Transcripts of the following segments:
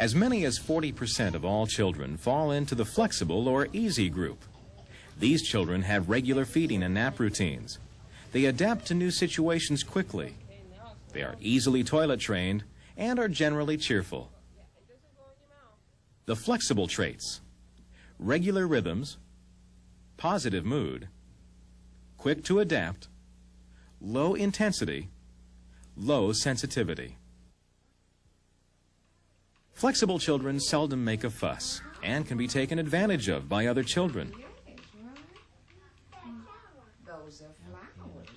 As many as 40% of all children fall into the flexible or easy group. These children have regular feeding and nap routines. They adapt to new situations quickly. They are easily toilet trained and are generally cheerful. The flexible traits: regular rhythms, positive mood, quick to adapt, low intensity, low sensitivity. Flexible children seldom make a fuss and can be taken advantage of by other children. Those are flowers.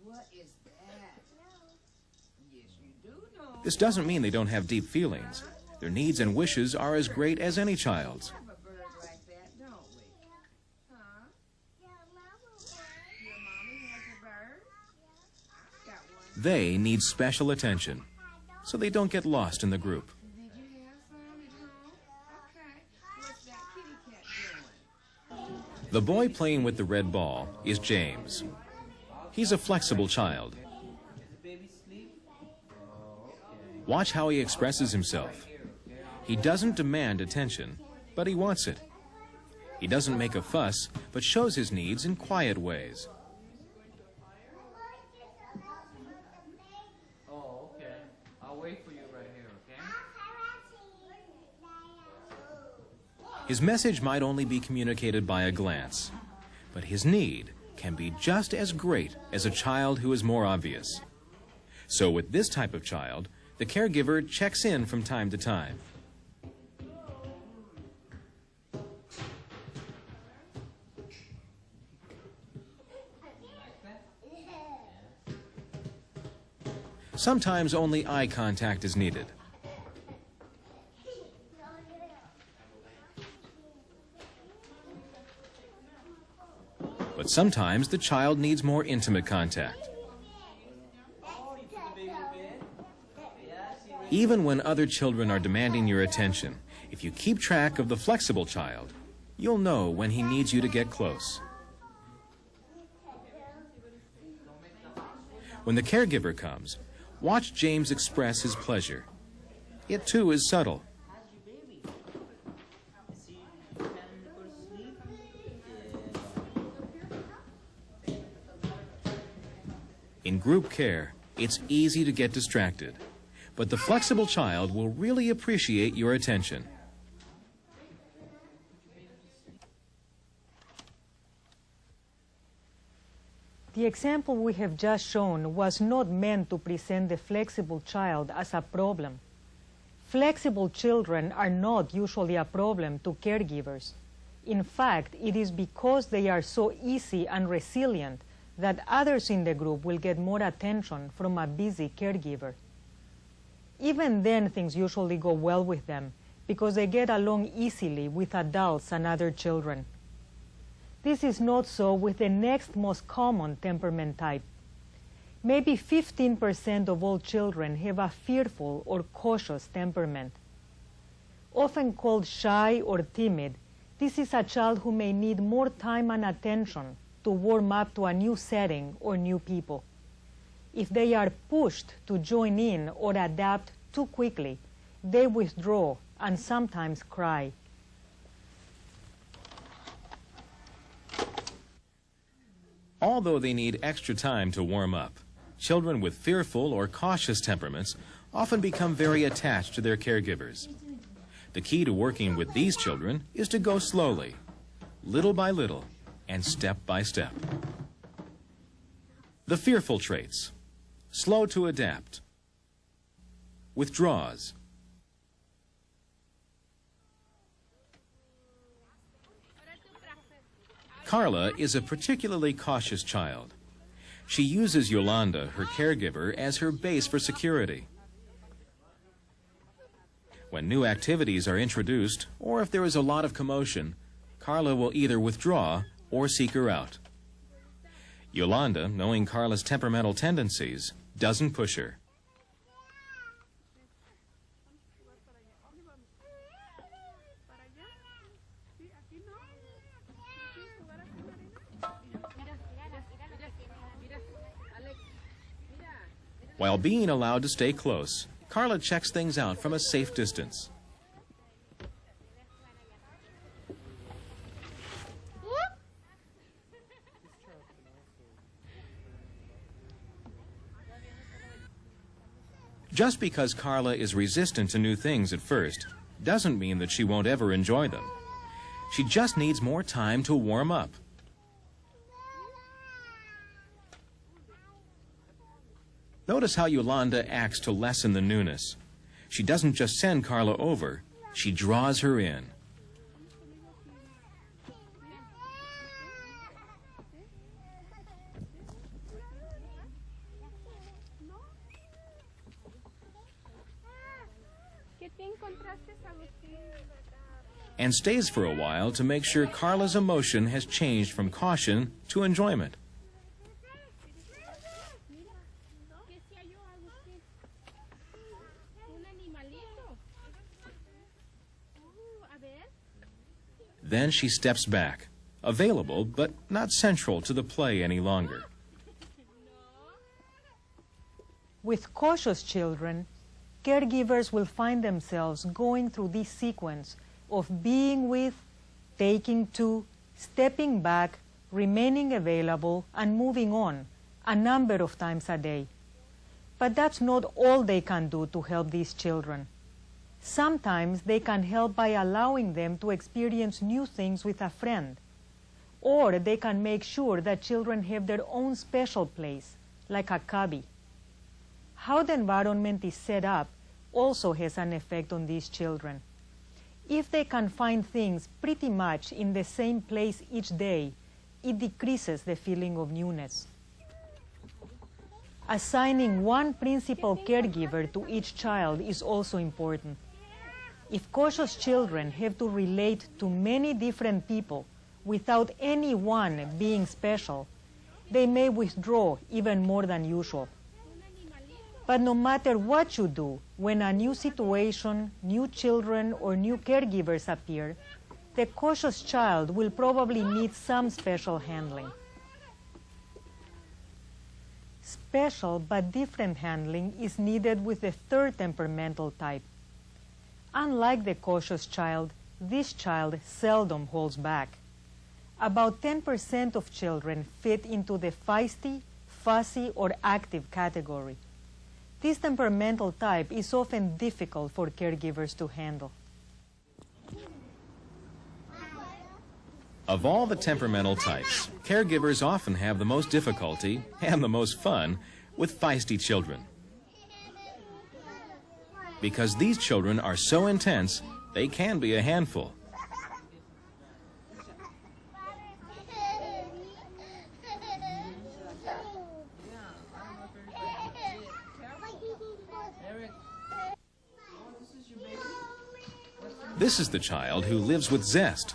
What is that? Yes, you do know. This doesn't mean they don't have deep feelings. Their needs and wishes are as great as any child's. We have a bird like that, don't we? Huh? Your mommy has a bird? Got one. They need special attention so they don't get lost in the group. Did you have some at home? Okay. What's that kitty cat doing? The boy playing with the red ball is James. He's a flexible child. Watch how he expresses himself. He doesn't demand attention, but he wants it. He doesn't make a fuss, but shows his needs in quiet ways. Oh, okay. I'll wait for you right here, okay? His message might only be communicated by a glance, but his need can be just as great as a child who is more obvious. So with this type of child, the caregiver checks in from time to time. Sometimes only eye contact is needed. But sometimes the child needs more intimate contact. Even when other children are demanding your attention, if you keep track of the flexible child, you'll know when he needs you to get close. When the caregiver comes, watch James express his pleasure. It too is subtle. In group care, it's easy to get distracted, but the flexible child will really appreciate your attention. The example we have just shown was not meant to present the flexible child as a problem. Flexible children are not usually a problem to caregivers. In fact, it is because they are so easy and resilient that others in the group will get more attention from a busy caregiver. Even then, things usually go well with them because they get along easily with adults and other children. This is not so with the next most common temperament type. Maybe 15% of all children have a fearful or cautious temperament. Often called shy or timid, this is a child who may need more time and attention to warm up to a new setting or new people. If they are pushed to join in or adapt too quickly, they withdraw and sometimes cry. Although they need extra time to warm up, children with fearful or cautious temperaments often become very attached to their caregivers. The key to working with these children is to go slowly, little by little, and step by step. The fearful traits: slow to adapt, withdraws, Carla is a particularly cautious child. She uses Yolanda, her caregiver, as her base for security. When new activities are introduced, or if there is a lot of commotion, Carla will either withdraw or seek her out. Yolanda, knowing Carla's temperamental tendencies, doesn't push her. While being allowed to stay close, Carla checks things out from a safe distance. Just because Carla is resistant to new things at first doesn't mean that she won't ever enjoy them. She just needs more time to warm up. Notice how Yolanda acts to lessen the newness. She doesn't just send Carla over, she draws her in. And stays for a while to make sure Carla's emotion has changed from caution to enjoyment. Then she steps back, available but not central to the play any longer. With cautious children, caregivers will find themselves going through this sequence of being with, taking to, stepping back, remaining available, and moving on a number of times a day. But that's not all they can do to help these children. Sometimes they can help by allowing them to experience new things with a friend. Or they can make sure that children have their own special place, like a cubby. How the environment is set up also has an effect on these children. If they can find things pretty much in the same place each day, it decreases the feeling of newness. Assigning one principal caregiver to each child is also important. If cautious children have to relate to many different people without any one being special, they may withdraw even more than usual. But no matter what you do, when a new situation, new children, or new caregivers appear, the cautious child will probably need some special handling. Special but different handling is needed with the third temperamental type. Unlike the cautious child, this child seldom holds back. About 10% of children fit into the feisty, fussy, or active category. This temperamental type is often difficult for caregivers to handle. Of all the temperamental types, caregivers often have the most difficulty and the most fun with feisty children. Because these children are so intense, they can be a handful. This is the child who lives with zest.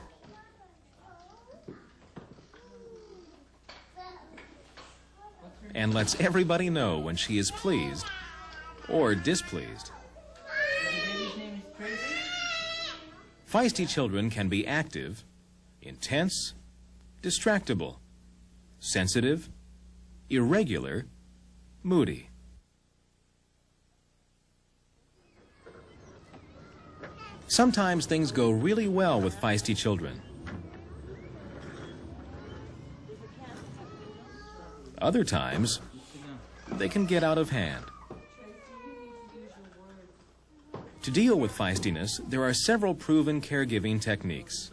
And lets everybody know when she is pleased or displeased. Feisty children can be active, intense, distractible, sensitive, irregular, moody. Sometimes things go really well with feisty children. Other times, they can get out of hand. To deal with feistiness, there are several proven caregiving techniques.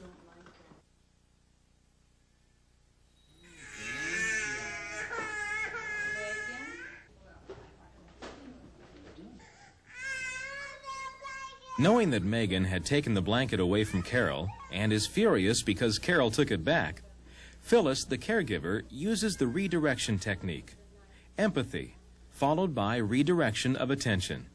Knowing that Megan had taken the blanket away from Carol and is furious because Carol took it back, Phyllis, the caregiver, uses the redirection technique. Empathy, followed by redirection of attention.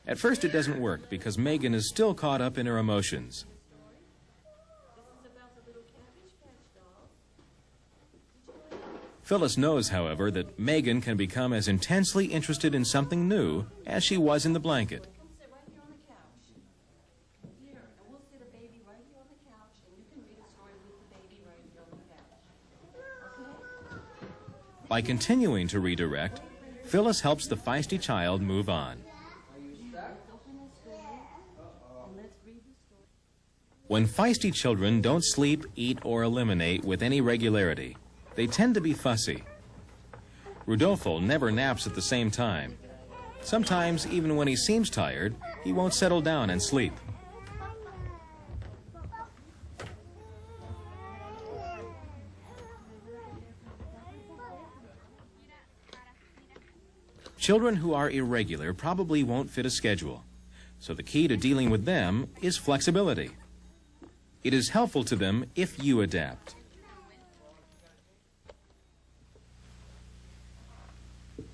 At first it doesn't work because Megan is still caught up in her emotions. Phyllis knows, however, that Megan can become as intensely interested in something new as she was in the blanket. By continuing to redirect, Phyllis helps the feisty child move on. When feisty children don't sleep, eat, or eliminate with any regularity, they tend to be fussy. Rudolfo never naps at the same time. Sometimes, even when he seems tired, he won't settle down and sleep. Children who are irregular probably won't fit a schedule, so the key to dealing with them is flexibility. It is helpful to them if you adapt.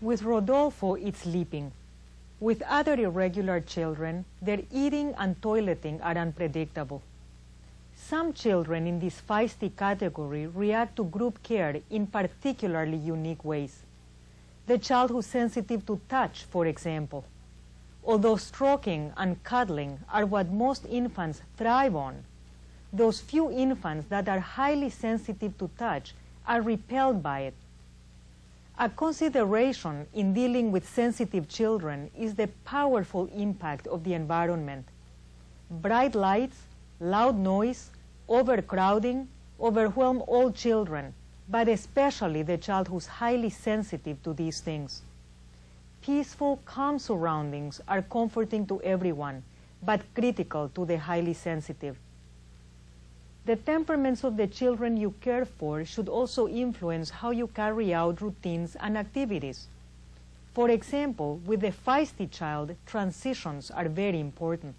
With Rodolfo, it's sleeping. With other irregular children, their eating and toileting are unpredictable. Some children in this feisty category react to group care in particularly unique ways. The child who's sensitive to touch, for example. Although stroking and cuddling are what most infants thrive on, those few infants that are highly sensitive to touch are repelled by it. A consideration in dealing with sensitive children is the powerful impact of the environment. Bright lights, loud noise, overcrowding overwhelm all children, but especially the child who's highly sensitive to these things. Peaceful, calm surroundings are comforting to everyone, but critical to the highly sensitive. The temperaments of the children you care for should also influence how you carry out routines and activities. For example, with the feisty child, transitions are very important.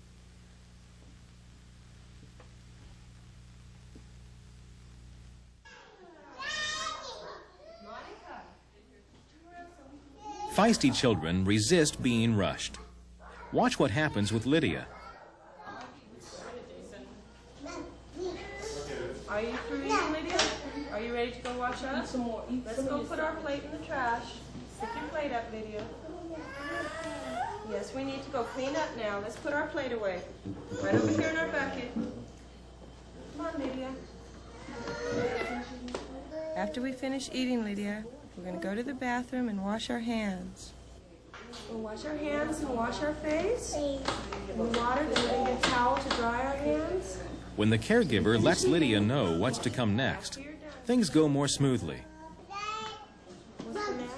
Feisty children resist being rushed. Watch what happens with Lydia. Are you through eating, Lydia? Are you ready to go wash up? Some more. Let's go put our plate in the trash. Pick your plate up, Lydia. Yes, we need to go clean up now. Let's put our plate away. Right over here in our bucket. Come on, Lydia. After we finish eating, Lydia, we're going to go to the bathroom and wash our hands. We'll wash our hands and wash our face. In water, then we're going to get a towel to dry our hands. When the caregiver lets Lydia know what's to come next, things go more smoothly. What's the matter?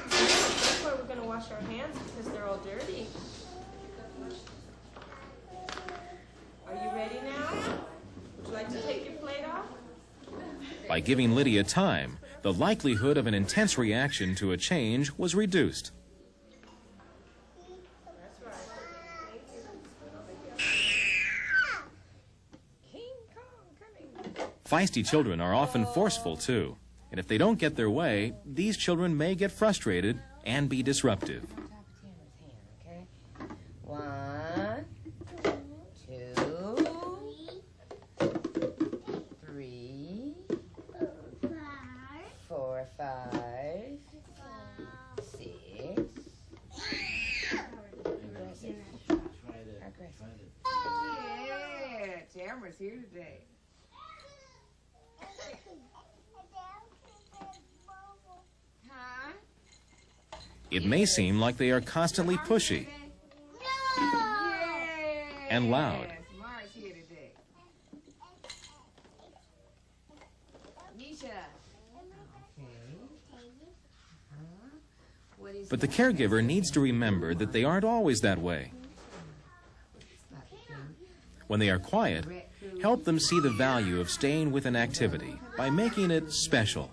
That's why we're going to wash our hands, because they're all dirty. Are you ready now? Would you like to take your plate off? By giving Lydia time, the likelihood of an intense reaction to a change was reduced. Feisty children are often forceful, too. And if they don't get their way, these children may get frustrated and be disruptive. Okay. 1, 2, 3, 4, 5, 6. Yeah, Tamara's here today. It may seem like they are constantly pushy and loud. But the caregiver needs to remember that they aren't always that way. When they are quiet, help them see the value of staying with an activity by making it special.